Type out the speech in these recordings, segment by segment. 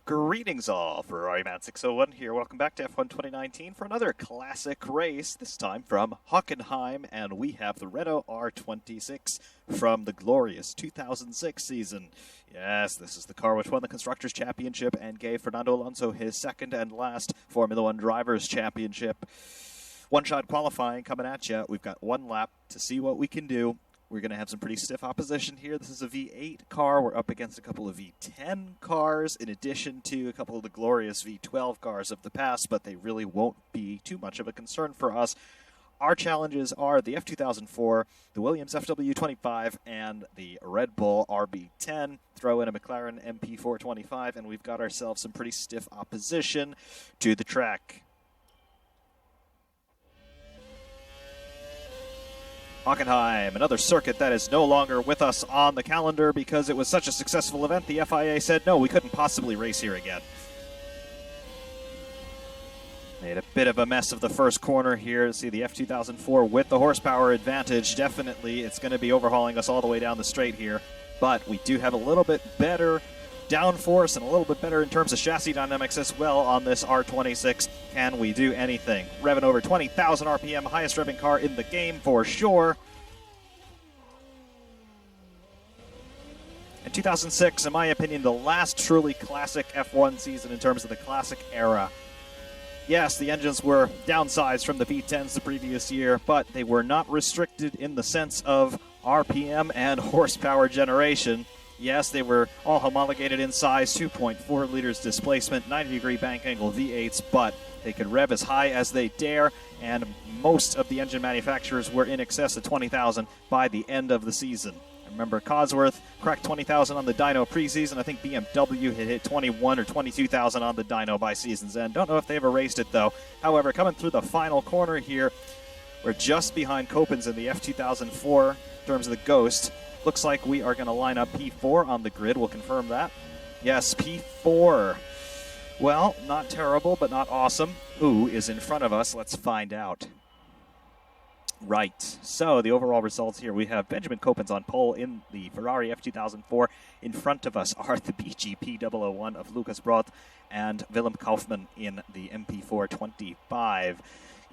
Greetings all, Ferrari Man 601 here. Welcome back to F1 2019 for another classic race, this time from Hockenheim, and we have the Renault R26 from the glorious 2006 season. Yes, this is the car which won the Constructors' Championship and gave Fernando Alonso his second and last Formula One Drivers' Championship. One-shot qualifying coming at you. We've got one lap to see what we can do. We're going to have some pretty stiff opposition here. This is a V8 car. We're up against a couple of V10 cars, in addition to a couple of the glorious V12 cars of the past, but they really won't be too much of a concern for us. Our challenges are the F2004, the Williams FW25, and the Red Bull RB10. Throw in a McLaren MP425, and we've got ourselves some pretty stiff opposition to the track. Hockenheim, another circuit that is no longer with us on the calendar because it was such a successful event. The FIA said, no, we couldn't possibly race here again. Made a bit of a mess of the first corner here. See the F2004 with the horsepower advantage. Definitely, it's going to be overhauling us all the way down the straight here. But we do have a little bit better downforce and a little bit better in terms of chassis dynamics as well on this R26. Can we do anything? Revving over 20,000 RPM, highest revving car in the game for sure. In 2006, in my opinion, the last truly classic F1 season in terms of the classic era. Yes, the engines were downsized from the V10s the previous year, but they were not restricted in the sense of RPM and horsepower generation. Yes, they were all homologated in size, 2.4 liters displacement, 90-degree bank angle V8s, but they could rev as high as they dare, and most of the engine manufacturers were in excess of 20,000 by the end of the season. I remember Cosworth cracked 20,000 on the dyno preseason. I think BMW had hit 21 or 22,000 on the dyno by season's end. Don't know if they've erased it, though. However, coming through the final corner here, we're just behind Copens in the F2004 in terms of the Ghost. Looks like we are going to line up P4 on the grid. We'll confirm that. Yes, P4. Well, not terrible, but not awesome. Who is in front of us? Let's find out. Right. So the overall results here, we have Benjamin Copens on pole in the Ferrari F2004. In front of us are the BGP 001 of Lucas Broth and Willem Kaufmann in the MP425.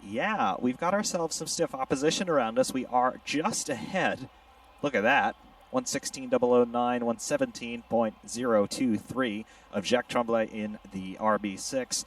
Yeah, we've got ourselves some stiff opposition around us. We are just ahead. Look at that, 116.009, 117.023 of Jacques Tremblay in the RB6.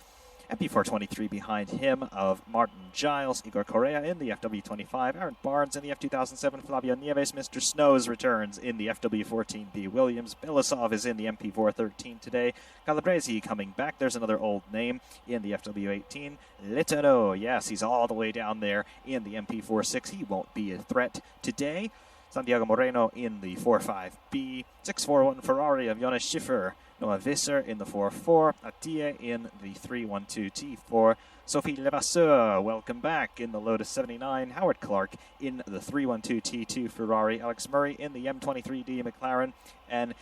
MP423 behind him of Martin Giles, Igor Correa in the FW25, Aaron Barnes in the F2007, Flavio Nieves, Mr. Snows returns in the FW14B Williams, Belisov is in the MP413 today, Calabresi coming back, there's another old name in the FW18, Letourneau, yes, he's all the way down there in the MP46, he won't be a threat today. Santiago Moreno in the 4.5B, 641 Ferrari of Jonas Schiffer, Noah Visser in the 4.4, Attia in the 312 T4, Sophie Levasseur, welcome back in the Lotus 79, Howard Clark in the 312 T2 Ferrari, Alex Murray in the M23D McLaren, and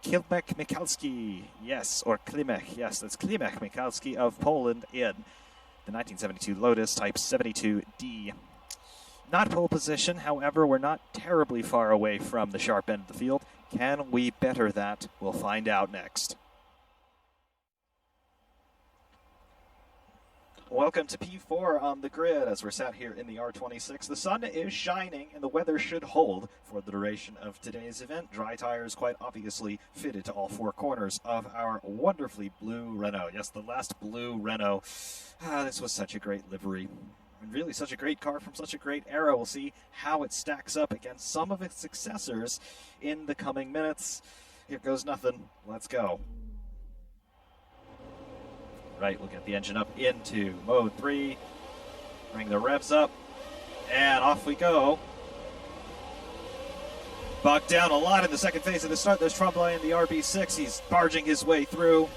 Klimek Michalski, yes, or Klimek, yes, that's Klimek Michalski of Poland in the 1972 Lotus Type 72D. Not pole position, however, we're not terribly far away from the sharp end of the field. Can we better that? We'll find out next. Welcome to P4 on the grid as we're sat here in the R26. The sun is shining and the weather should hold for the duration of today's event. Dry tires quite obviously fitted to all four corners of our wonderfully blue Renault. Yes, the last blue Renault. This was such a great livery. And really such a great car from such a great era. We'll see how it stacks up against some of its successors in the coming minutes. Here goes nothing. Let's go. Right, we'll get the engine up into mode 3. Bring the revs up. And off we go. Bogged down a lot in the second phase of the start. There's Tremblay in the RB6. He's barging his way through.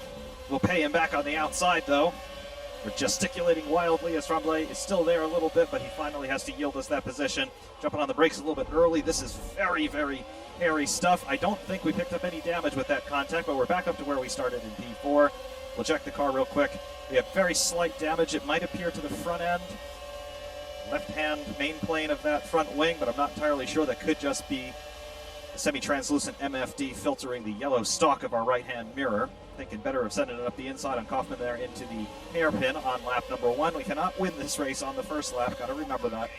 We'll pay him back on the outside, though. We're gesticulating wildly as Tremblay is still there a little bit, but he finally has to yield us that position. Jumping on the brakes a little bit early. This is very, very hairy stuff. I don't think we picked up any damage with that contact, but we're back up to where we started in P4. We'll check the car real quick. We have very slight damage. It might appear to the front end. Left-hand main plane of that front wing, but I'm not entirely sure. That could just be a semi-translucent MFD filtering the yellow stalk of our right-hand mirror. Thinking better of sending it up the inside on Kaufman there into the hairpin on lap number 1. We cannot win this race on the first lap. Got to remember that.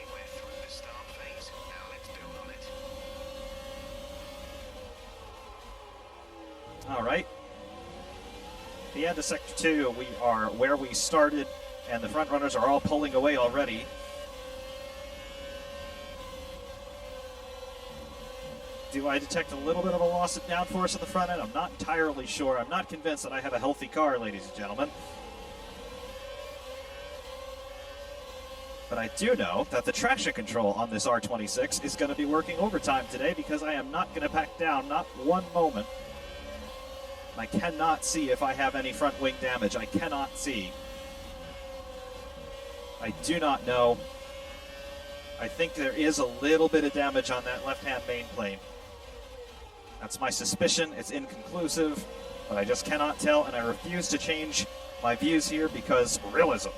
All right. The end of Sector 2, we are where we started, and the front runners are all pulling away already. Do I detect a little bit of a loss of downforce at the front end? I'm not entirely sure. I'm not convinced that I have a healthy car, ladies and gentlemen. But I do know that the traction control on this R26 is going to be working overtime today, because I am not going to back down, not one moment. I cannot see if I have any front wing damage. I cannot see. I do not know. I think there is a little bit of damage on that left-hand main plane. That's my suspicion. It's inconclusive, but I just cannot tell, and I refuse to change my views here because realism.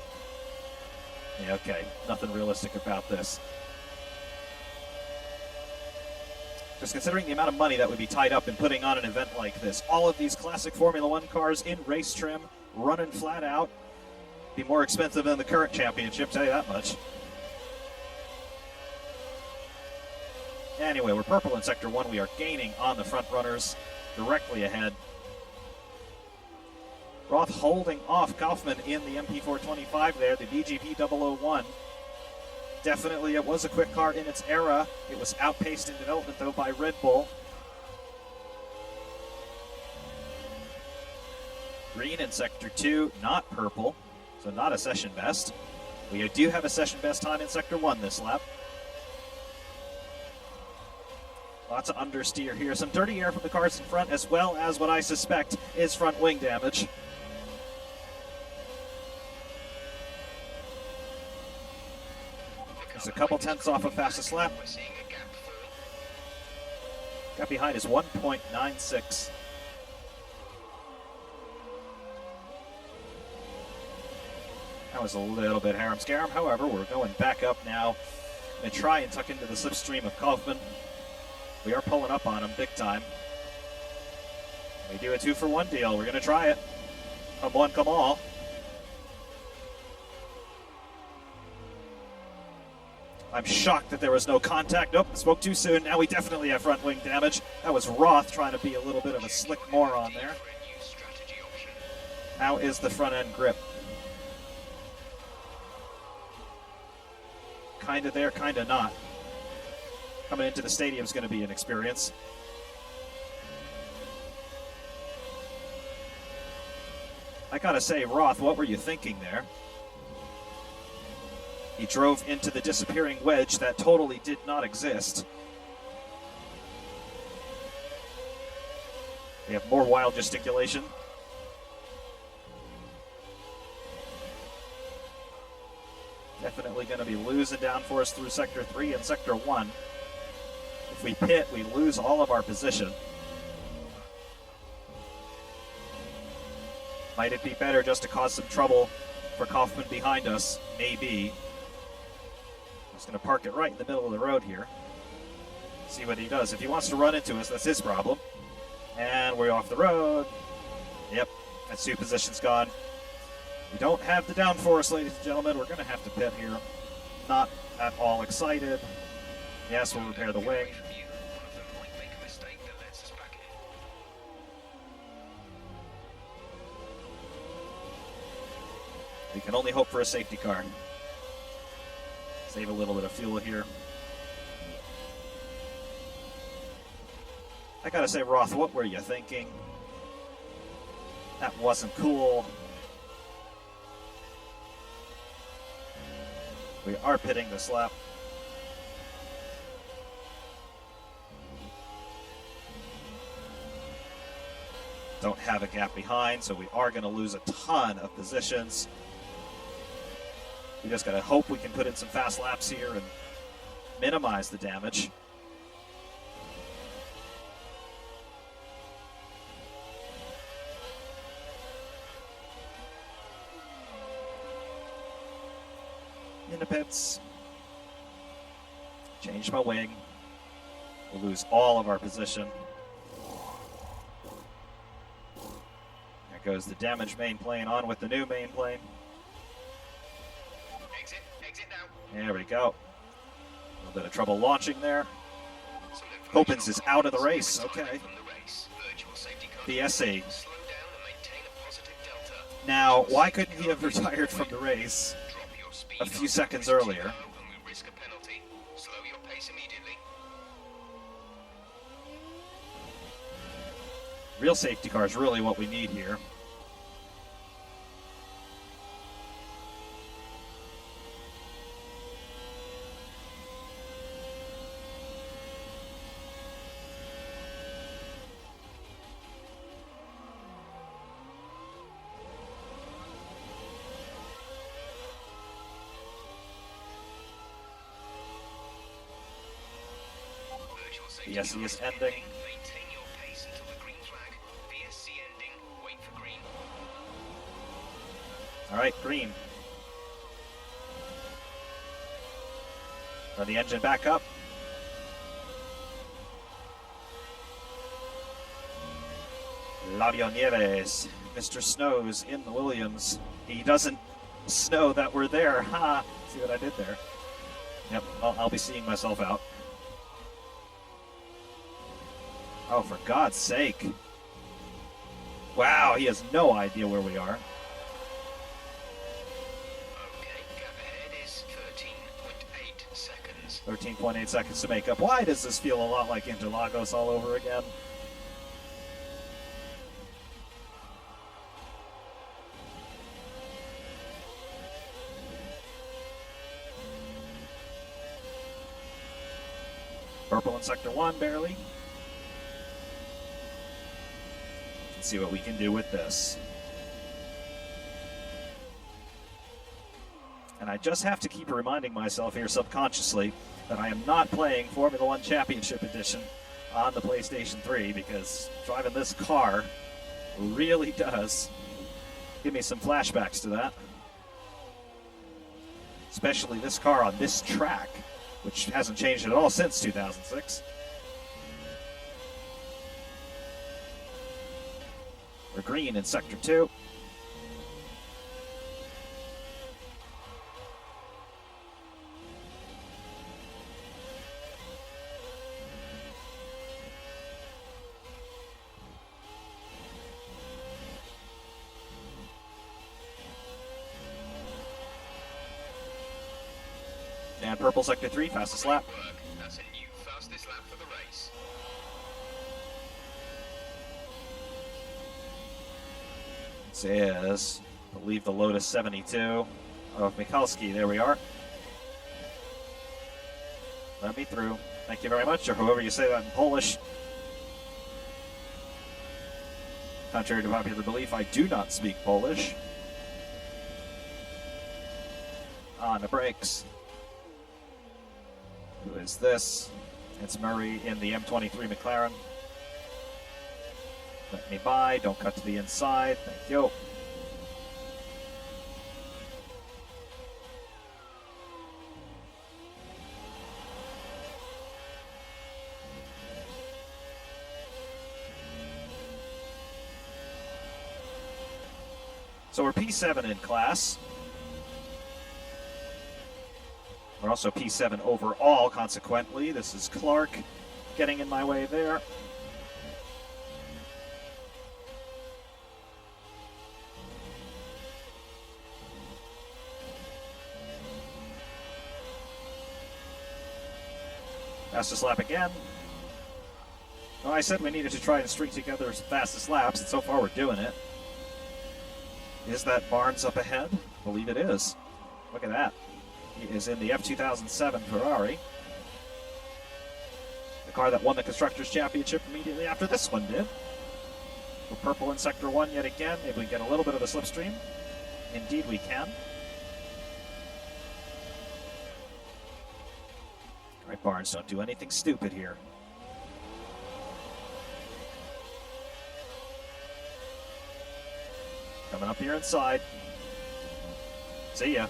Yeah, okay, nothing realistic about this. Just considering the amount of money that would be tied up in putting on an event like this. All of these classic Formula One cars in race trim, running flat out, be more expensive than the current championship, tell you that much. Anyway, we're purple in Sector 1. We are gaining on the front runners directly ahead. Roth holding off Kaufman in the MP425 there, the BGP 001. Definitely, it was a quick car in its era. It was outpaced in development, though, by Red Bull. Green in Sector 2, not purple, so not a session best. We do have a session best time in Sector 1 this lap. Lots of understeer here. Some dirty air from the cars in front, as well as what I suspect is front wing damage. Just a couple tenths off of fastest lap. Gap behind is 1.96. That was a little bit harem-scarum. However, we're going back up now and try and tuck into the slipstream of Kaufman. We are pulling up on him big time. We do a 2-for-1 deal. We're going to try it. Come one, come all. I'm shocked that there was no contact. Nope, spoke too soon. Now we definitely have front wing damage. That was Roth trying to be a little bit of a slick moron there. How is the front end grip? Kind of there, kind of not. Coming into the stadium is going to be an experience. I gotta say, Roth, what were you thinking there? He drove into the disappearing wedge that totally did not exist. We have more wild gesticulation. Definitely going to be losing downforce through Sector 3 and Sector 1. If we pit, we lose all of our position. Might it be better just to cause some trouble for Kaufman behind us? Maybe. Just going to park it right in the middle of the road here. See what he does. If he wants to run into us, that's his problem. And we're off the road. Yep, that's 2 positions gone. We don't have the downforce, ladies and gentlemen. We're going to have to pit here. Not at all excited. Yes, we'll repair the wing. We can only hope for a safety car. Save a little bit of fuel here. I gotta say, Roth, what were you thinking? That wasn't cool. We are pitting this lap. Don't have a gap behind, so we are going to lose a ton of positions. We just got to hope we can put in some fast laps here and minimize the damage. In the pits. Change my wing. We'll lose all of our position. There goes the damaged main plane on with the new main plane. Exit now. There we go. A little bit of trouble launching there. Copens is out of the race. Okay. BSE. Now, why couldn't he have retired from the race a few seconds earlier? Real safety car is really what we need here. VSC is ending. Maintain your pace until the green flag. VSC ending. Wait for green. All right, green. Run the engine back up. Ladio Nieves, Mr. Snows in the Williams. He doesn't know that we're there. Ha! See what I did there? Yep, I'll be seeing myself out. Oh, for God's sake. Wow, he has no idea where we are. Okay, gap ahead is 13.8 seconds. 13.8 seconds to make up. Why does this feel a lot like Interlagos all over again? Purple in Sector 1, barely. Let's see what we can do with this. And I just have to keep reminding myself here subconsciously that I am not playing Formula One Championship Edition on the PlayStation 3 because driving this car really does give me some flashbacks to that. Especially this car on this track, which hasn't changed at all since 2006. We're green in Sector 2. And purple Sector 3, fastest lap. That's a new fastest lap for the race. This is, I believe, the Lotus 72 of Mikalski. There we are. Let me through. Thank you very much, or however you say that in Polish. Contrary to popular belief, I do not speak Polish. On the brakes. Who is this? It's Murray in the M23 McLaren. Let me by, don't cut to the inside, thank you. So we're P7 in class. We're also P7 overall, consequently. This is Clark getting in my way there. Fastest lap again. Well, I said we needed to try and string together fastest laps, and so far we're doing it. Is that Barnes up ahead? I believe it is. Look at that. He is in the F2007 Ferrari. The car that won the Constructors' Championship immediately after this one did. We're purple in Sector 1 yet again. Maybe we can get a little bit of the slipstream. Indeed we can. All right, Barnes, don't do anything stupid here. Coming up here inside. See ya.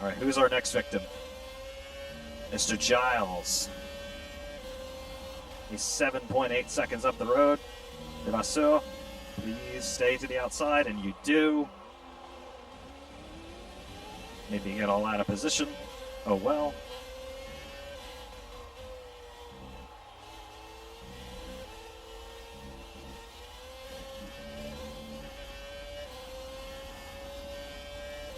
All right, who's our next victim? Mr. Giles. He's 7.8 seconds up the road. Levasseur, please stay to the outside, and you do. Maybe get all out of position. Oh well.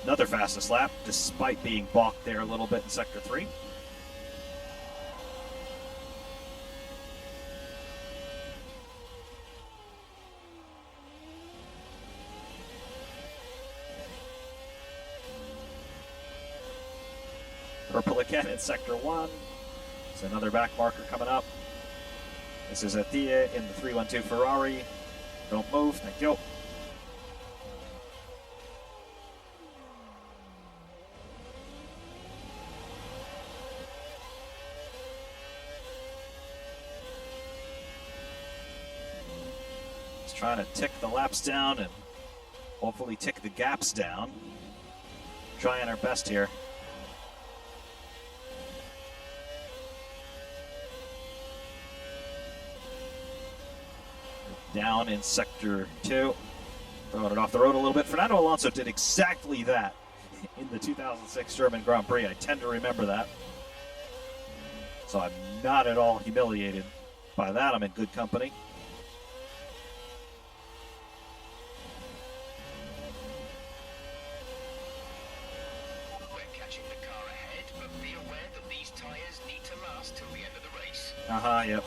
Another fastest lap, despite being balked there a little bit in Sector 3. Purple again in Sector 1. There's another back marker coming up. This is Attia in the 312 Ferrari. Don't move, thank you. Just trying to tick the laps down and hopefully tick the gaps down. Trying our best here. Down in Sector 2, throwing it off the road a little bit. Fernando Alonso did exactly that in the 2006 German Grand Prix. I tend to remember that. So I'm not at all humiliated by that. I'm in good company. We're catching the car ahead, but be aware that these tyres need to last till the end of the race. Yep.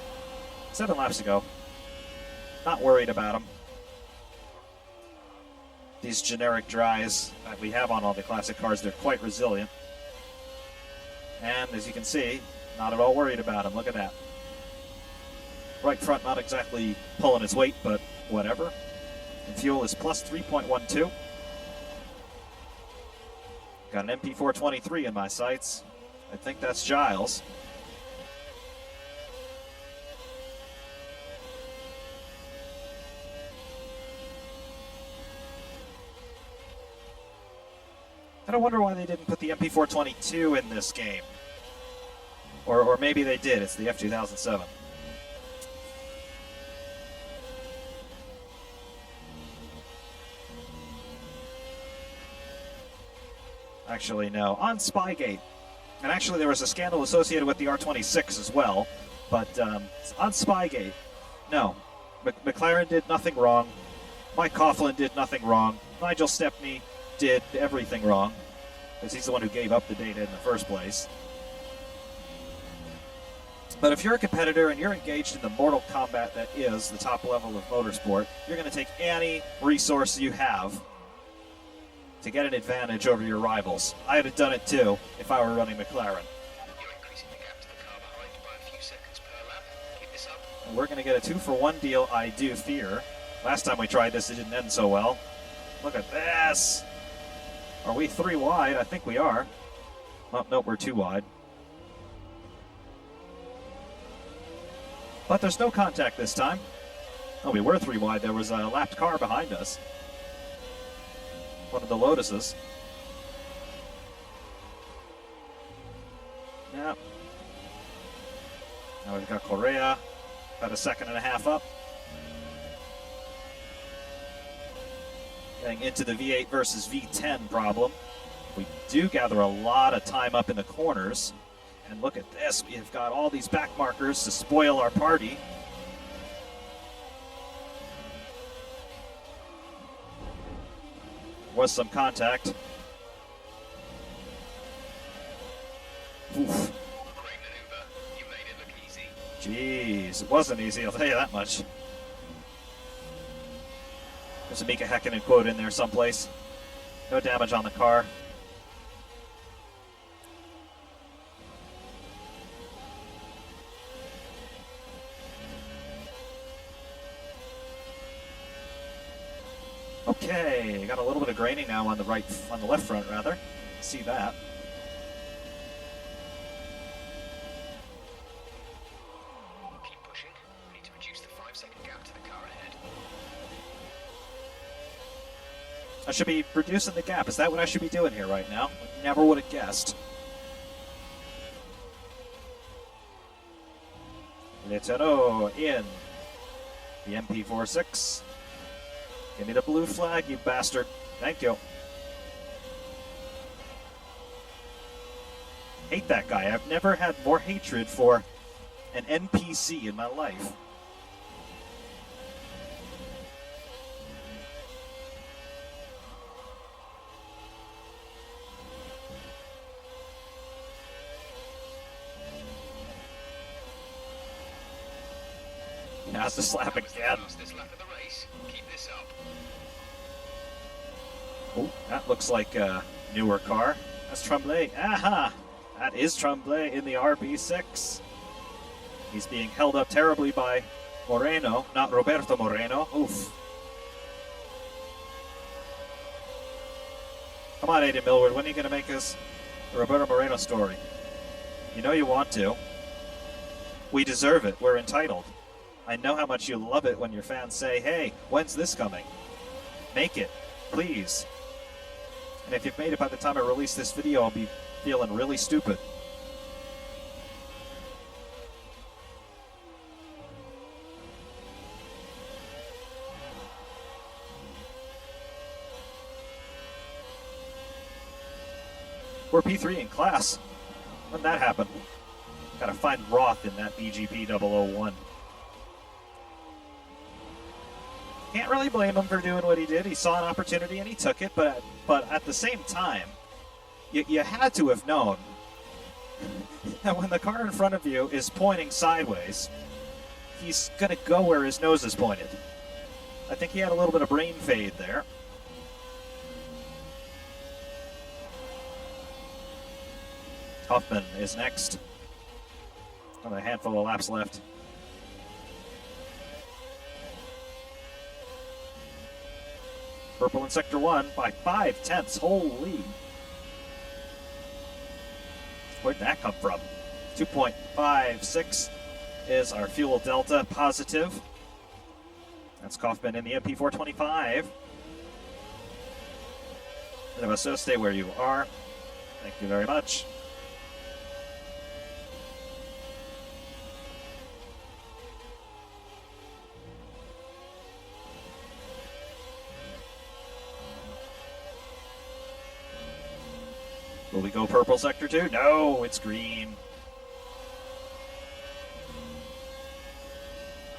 7 laps ago. Not worried about them. These generic dries that we have on all the classic cars, they're quite resilient. And as you can see, not at all worried about them. Look at that. Right front not exactly pulling its weight, but whatever. And fuel is plus 3.12. Got an MP423 in my sights. I think that's Giles. I don't wonder why they didn't put the MP422 in this game. Or maybe they did. It's the F2007. Actually, no. On Spygate. And actually, there was a scandal associated with the R26 as well. But on Spygate, no. McLaren did nothing wrong. Mike Coughlin did nothing wrong. Nigel Stepney did everything wrong, because he's the one who gave up the data in the first place. But if you're a competitor and you're engaged in the mortal combat that is the top level of motorsport, you're going to take any resource you have to get an advantage over your rivals. I'd have done it too if I were running McLaren. You're increasing the gap to the car behind by a few seconds per lap. Keep this up. And we're going to get a 2-for-1 deal, I do fear. Last time we tried this, it didn't end so well. Look at this! Are we 3 wide? I think we are. Oh, no, we're 2 wide. But there's no contact this time. Oh, we were 3 wide. There was a lapped car behind us. One of the Lotuses. Yeah. Now we've got Correa. About a 1.5 seconds up. Getting into the V8 versus V10 problem. We do gather a lot of time up in the corners. And look at this. We've got all these back markers to spoil our party. Was some contact. Oof. Great maneuver. You made it look easy. Jeez, it wasn't easy, I'll tell you that much. There's a Mika Häkkinen quote in there someplace. No damage on the car. Okay, got a little bit of graining now on the left front rather. See that. Keep pushing. We need to reduce the 5-second gap to the car ahead. I should be reducing the gap. Is that what I should be doing here right now? Never would have guessed. Letero in the MP46. Give me the blue flag, you bastard. Thank you. Hate that guy. I've never had more hatred for an NPC in my life. Has to slap again. This lap of the race. Keep this up. Oh, that looks like a newer car. That's Tremblay. Aha! That is Tremblay in the RB6. He's being held up terribly by Moreno, not Roberto Moreno. Oof. Come on, Aiden Millward, when are you going to make us the Roberto Moreno story? You know you want to. We deserve it. We're entitled. I know how much you love it when your fans say, hey, when's this coming? Make it, please. And if you've made it by the time I release this video, I'll be feeling really stupid. We're P3 in class. When did that happen? Gotta find Roth in that BGP 001. Can't really blame him for doing what he did. He saw an opportunity and he took it, but at the same time, you had to have known that when the car in front of you is pointing sideways, he's going to go where his nose is pointed. I think he had a little bit of brain fade there. Huffman is next. Only a handful of laps left. Purple in Sector 1 by 5/10. Holy. Where'd that come from? 2.56 is our fuel delta positive. That's Kaufman in the MP425. So stay where you are. Thank you very much. Will we go purple sector 2? No, it's green.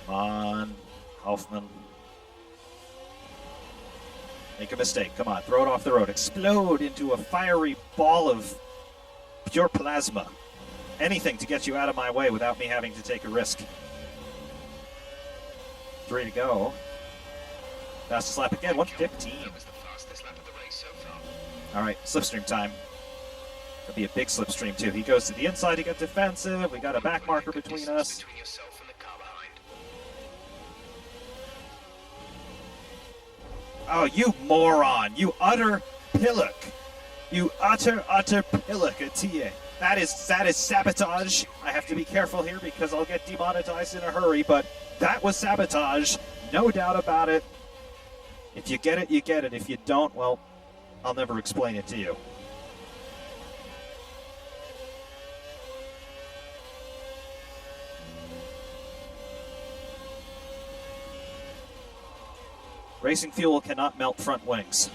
Come on, Kaufman. Make a mistake. Come on, throw it off the road. Explode into a fiery ball of pure plasma. Anything to get you out of my way without me having to take a risk. 3 to go. Fastest lap again, 1:15. That was the fastest lap of the race so far. All right, slipstream time. That'll be a big slipstream too. He goes to the inside to get defensive. We got a back marker between us. Between yourself and the car behind. Oh, you moron! You utter pillock! You utter pillock, Atiye. That is sabotage. I have to be careful here because I'll get demonetized in a hurry, but that was sabotage. No doubt about it. If you get it, you get it. If you don't, well, I'll never explain it to you. Racing fuel cannot melt front wings.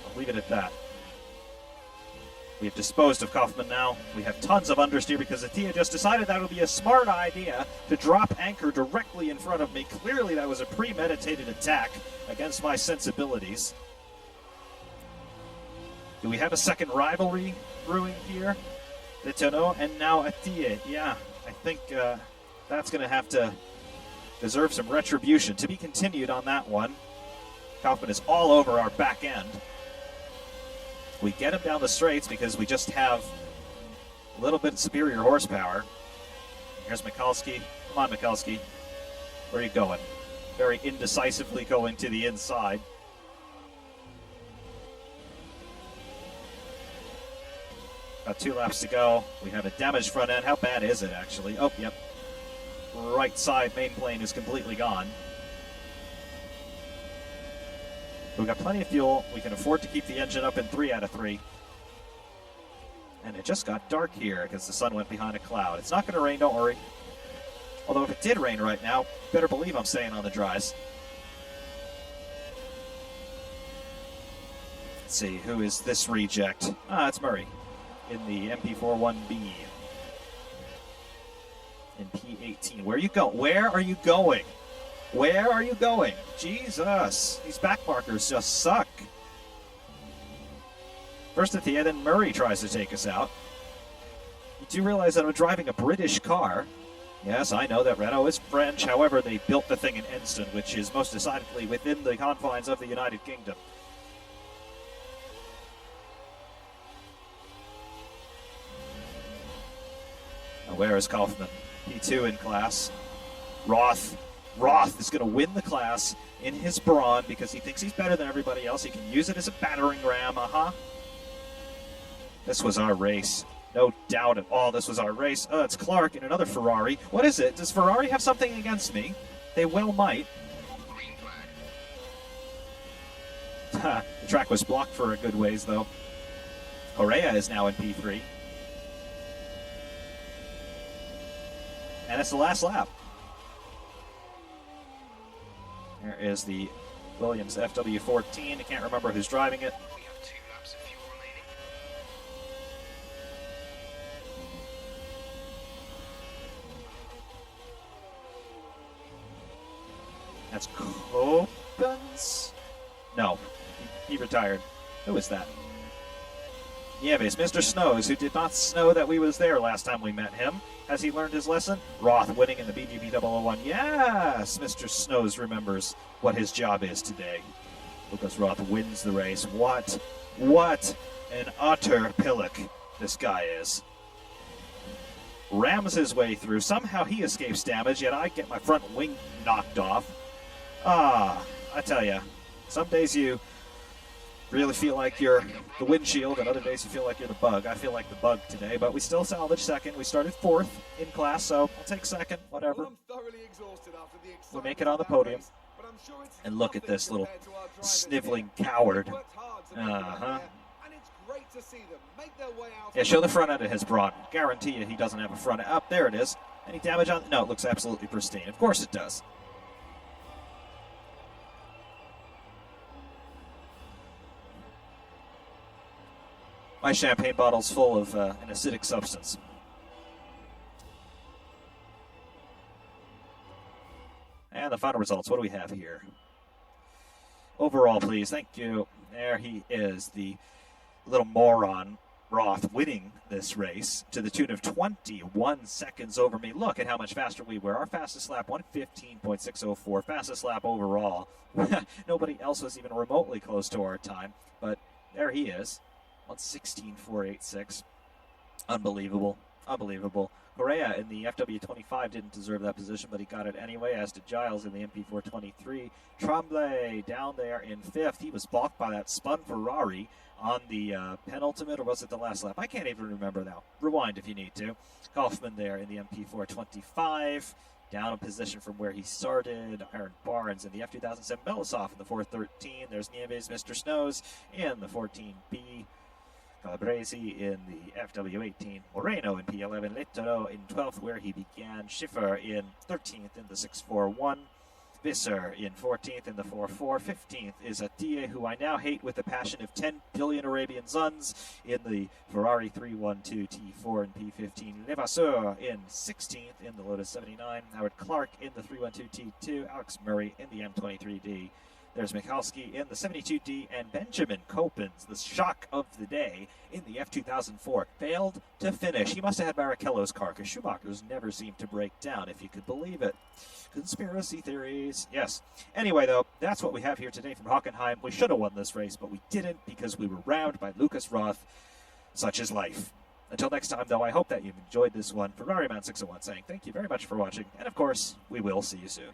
I'll leave it at that. We have disposed of Kaufman now. We have tons of understeer because Atiye just decided that would be a smart idea to drop anchor directly in front of me. Clearly that was a premeditated attack against my sensibilities. Do we have a second rivalry brewing here? Letourneau and now Atiye. Yeah, I think that's going to have to deserve some retribution. To be continued on that one. Kaufman is all over our back end. We get him down the straights because we just have a little bit superior horsepower. Here's Mikulski. Come on, Mikulski. Where are you going? Very indecisively going to the inside. Got 2 laps to go. We have a damaged front end. How bad is it, actually? Oh, yep. Right side main plane is completely gone. We've got plenty of fuel. We can afford to keep the engine up in 3 out of 3. And it just got dark here because the sun went behind a cloud. It's not going to rain, don't worry. Although if it did rain right now, better believe I'm staying on the dries. Let's see, who is this reject? It's Murray in the MP41B. In P18. Where are you going? Where are you going? Where are you going? Jesus. These back markers just suck. First Athea, then Murray tries to take us out. You do realize that I'm driving a British car. Yes, I know that Renault is French. However, they built the thing in Enston, which is most decidedly within the confines of the United Kingdom. Now, where is Kaufman? P2 in class. Roth is going to win the class in his Braun because he thinks he's better than everybody else. He can use it as a battering ram, This was our race. No doubt at all, this was our race. It's Clark in another Ferrari. What is it? Does Ferrari have something against me? They well might. Green flag. The track was blocked for a good ways, though. Correa is now in P3. And it's the last lap. There is the Williams FW14. I can't remember who's driving it. We have 2 laps of fuel remaining. That's Copens? No, he retired. Who is that? Nieves, Mr. Snows, who did not know that we was there last time we met him. Has he learned his lesson? Roth winning in the BGB 001. Yes, Mr. Snows remembers what his job is today. Lucas Roth wins the race. What an utter pillock this guy is. Rams his way through. Somehow he escapes damage, yet I get my front wing knocked off. I tell ya, some days you really feel like you're the windshield, and other days you feel like you're the bug. I feel like the bug today, but we still salvaged second. We started 4th in class, so I'll take second, whatever. We'll make it on the podium. And look at this little sniveling coward. Yeah, show the front end of his Braun. Guarantee you he doesn't have a front end. Up there it is. Any damage on? No, it looks absolutely pristine. Of course it does. My champagne bottle's full of an acidic substance. And the final results. What do we have here? Overall, please. Thank you. There he is, the little moron Roth winning this race to the tune of 21 seconds over me. Look at how much faster we were. Our fastest lap, 1:15.604. Fastest lap overall. Nobody else was even remotely close to our time. But there he is. 1:16.486. Unbelievable. Unbelievable. Correa in the FW25 didn't deserve that position, but he got it anyway, as did Giles in the MP423. Tremblay down there in 5th. He was balked by that spun Ferrari on the penultimate, or was it the last lap? I can't even remember now. Rewind if you need to. Kaufman there in the MP425. Down a position from where he started. Aaron Barnes in the F2007. Belousov in the 413. There's Nieves, Mr. Snows in the 14B. Calabresi in the FW18, Moreno in P11, Letero in 12th, where he began, Schiffer in 13th in the 641, Visser in 14th in the 44, 15th is Atiyeh, who I now hate with the passion of 10 billion Arabian suns, in the Ferrari 312 T4 and P15, Levasseur in 16th in the Lotus 79, Howard Clark in the 312 T2, Alex Murray in the M23D. There's Michalski in the 72D, and Benjamin Copens, the shock of the day, in the F2004, failed to finish. He must have had Barrichello's car, because Schumacher's never seemed to break down, if you could believe it. Conspiracy theories. Yes. Anyway, though, that's what we have here today from Hockenheim. We should have won this race, but we didn't because we were rammed by Lucas Roth. Such is life. Until next time, though, I hope that you've enjoyed this one. Ferrari Man 601 saying thank you very much for watching, and of course, we will see you soon.